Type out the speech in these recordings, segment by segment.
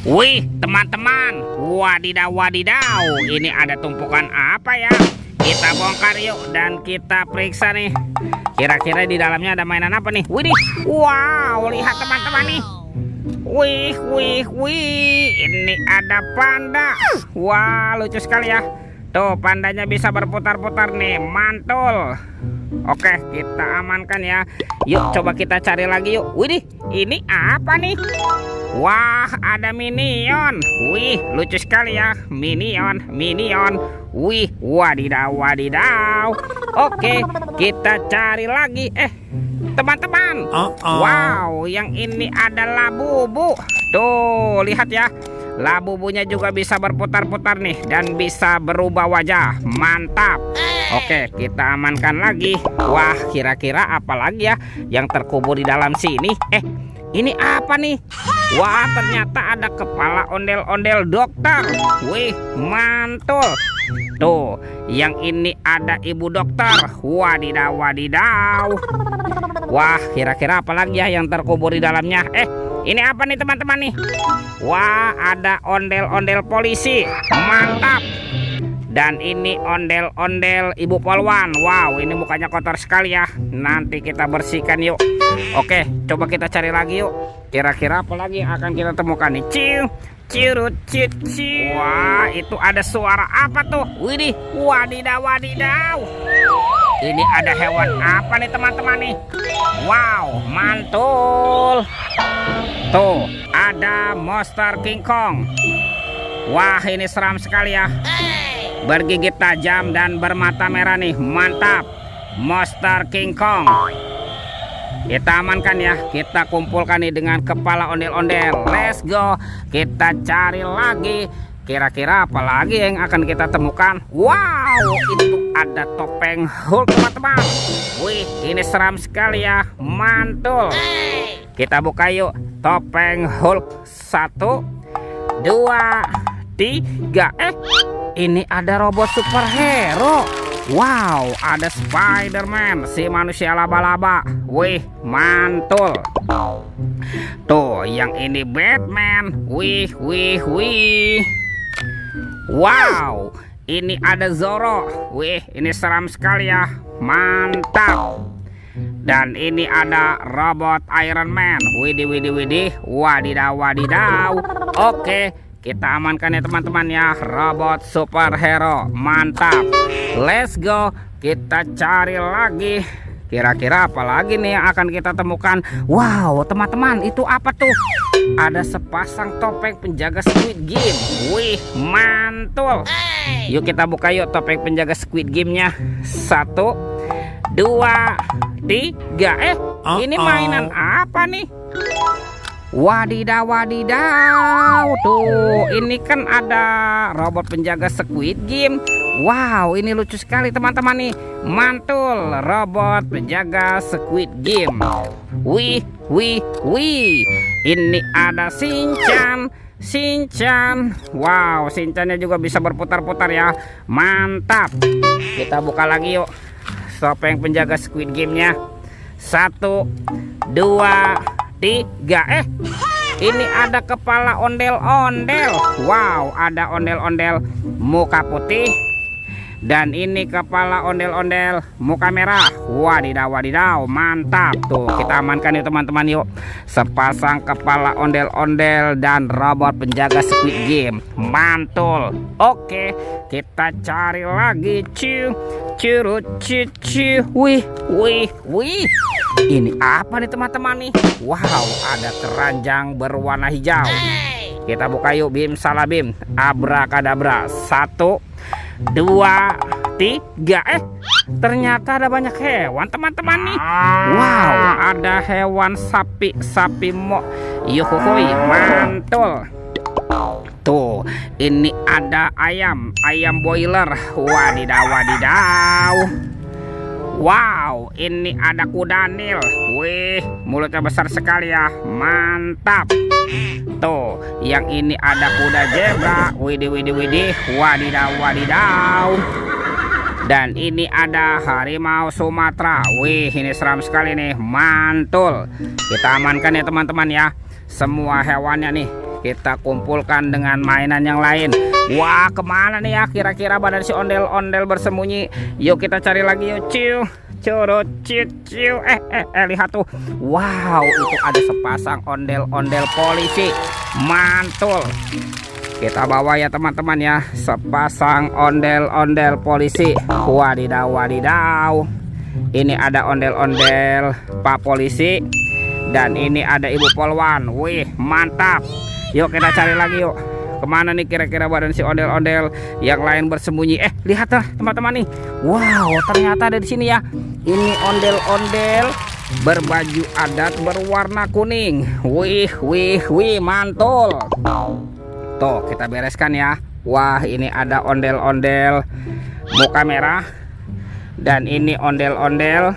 Wih, teman-teman, wadidaw wadidaw, ini ada tumpukan apa ya? Kita bongkar yuk dan kita periksa nih. Kira-kira di dalamnya ada mainan apa nih? Widih, wow, lihat teman-teman nih. Wih, wih, wih, ini ada panda. Wah, lucu sekali ya. Tuh, pandanya bisa berputar-putar nih, mantul. Oke, kita amankan ya. Yuk, coba kita cari lagi yuk. Widih, ini apa nih? Wah, ada minion. Wih, lucu sekali ya. Minion, minion. Wih, wadidaw, wadidaw. Oke, kita cari lagi. Teman-teman. Wow, yang ini ada labubu. Tuh, lihat ya. Labubunya juga bisa berputar-putar nih dan bisa berubah wajah. Mantap. Oke, kita amankan lagi. Wah, kira-kira apa lagi ya yang terkubur di dalam sini? Ini apa nih? Wah, ternyata ada kepala ondel-ondel dokter. Wih, mantul. Tuh, yang ini ada ibu dokter. Wadidaw, wadidaw. Wah, kira-kira apa lagi ya yang terkubur di dalamnya? Ini apa nih teman-teman nih? Wah, ada ondel-ondel polisi. Mantap. Dan ini ondel-ondel ibu polwan. Wow, ini mukanya kotor sekali ya. Nanti kita bersihkan yuk. Oke, coba kita cari lagi yuk. Kira-kira apa lagi yang akan kita temukan nih? Cirut, cici. Wah, itu ada suara apa tuh? Widih, wadidaw, wadidaw. Ini ada hewan apa nih teman-teman nih? Wow, mantul. Tuh, ada monster King Kong. Wah, ini seram sekali ya. Bergigit tajam dan bermata merah nih. Mantap. Monster King Kong. Kita amankan ya. Kita kumpulkan nih dengan kepala ondel-ondel. Let's go. Kita cari lagi. Kira-kira apa lagi yang akan kita temukan? Wow, itu ada topeng Hulk teman-teman. Wih, ini seram sekali ya. Mantul. Kita buka yuk. Topeng Hulk 1, 2, 3. Ini ada robot superhero. Wow, ada Spider-Man, si manusia laba-laba. Wih, mantul. Tuh, yang ini Batman. Wih, wih, wih. Wow, ini ada Zoro. Wih, ini seram sekali ya. Mantap. Dan ini ada robot Iron Man. Widih, widih, widih. Wadidaw, wadidaw. Oke, kita amankan ya teman-teman ya. Robot superhero. Mantap. Let's go. Kita cari lagi. Kira-kira apa lagi nih yang akan kita temukan? Wow, teman-teman, itu apa tuh? Ada sepasang topeng penjaga Squid Game. Wih, mantul. Yuk kita buka yuk topeng penjaga Squid Game-nya. 1, 2, 3. Ini mainan apa nih? Wadidaw, wadidaw. Tuh, ini kan ada robot penjaga Squid Game. Wow, ini lucu sekali teman-teman nih. Mantul, robot penjaga Squid Game. Wih, wih, wih. Ini ada Shinchan. Shinchan. Wow, Shinchannya juga bisa berputar-putar ya. Mantap. Kita buka lagi yuk topeng penjaga Squid Game-nya. 1, 2, 3. Ini ada kepala ondel-ondel. Wow, ada ondel-ondel muka putih. Dan ini kepala ondel-ondel muka merah. Wadidaw, wadidaw. Mantap. Tuh, kita amankan yuk teman-teman yuk. Sepasang kepala ondel-ondel dan robot penjaga Squid Game. Mantul. Oke, kita cari lagi. Curut, cici. Wih, wih, wih. Ini apa nih teman-teman nih? Wow, ada keranjang berwarna hijau. Kita buka yuk. Bim salah bim. Abrakadabra. 1, 2, 3. Ternyata ada banyak hewan teman-teman nih. Wow, ada hewan sapi mo. Yuhuhui, mantul. Tuh, ini ada ayam boiler. Wadidaw, wadidaw. Wow, ini ada kuda Nil. Wih, mulutnya besar sekali ya. Mantap. Tuh, yang ini ada kuda zebra. Widih, widih, widih. Wadidaw, wadidaw. Dan ini ada harimau Sumatera. Wih, ini seram sekali nih. Mantul. Kita amankan ya teman-teman ya. Semua hewannya nih kita kumpulkan dengan mainan yang lain. Wah, kemana nih ya kira-kira badan si ondel-ondel bersembunyi? Yuk kita cari lagi yuk. Ciu, curut, ciu. Lihat tuh. Wow, itu ada sepasang ondel-ondel polisi. Mantul. Kita bawa ya teman-teman ya, sepasang ondel-ondel polisi. Wadidaw. Ini ada ondel-ondel Pak Polisi, dan ini ada Ibu Polwan. Wih, mantap. Yuk kita cari lagi yuk. Kemana nih kira-kira badan si ondel-ondel yang lain bersembunyi? Lihat lah teman-teman nih. Wow, ternyata ada di sini ya. Ini ondel-ondel berbaju adat berwarna kuning. Wih, mantul. Tuh, kita bereskan ya. Wah, ini ada ondel-ondel muka merah, dan ini ondel-ondel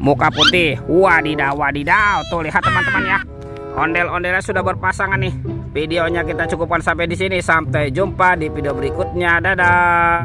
muka putih. Wadidaw. Tuh, lihat teman-teman ya. Ondel-ondelnya sudah berpasangan nih. Videonya kita cukupkan sampai di sini. Sampai jumpa di video berikutnya. Dadah.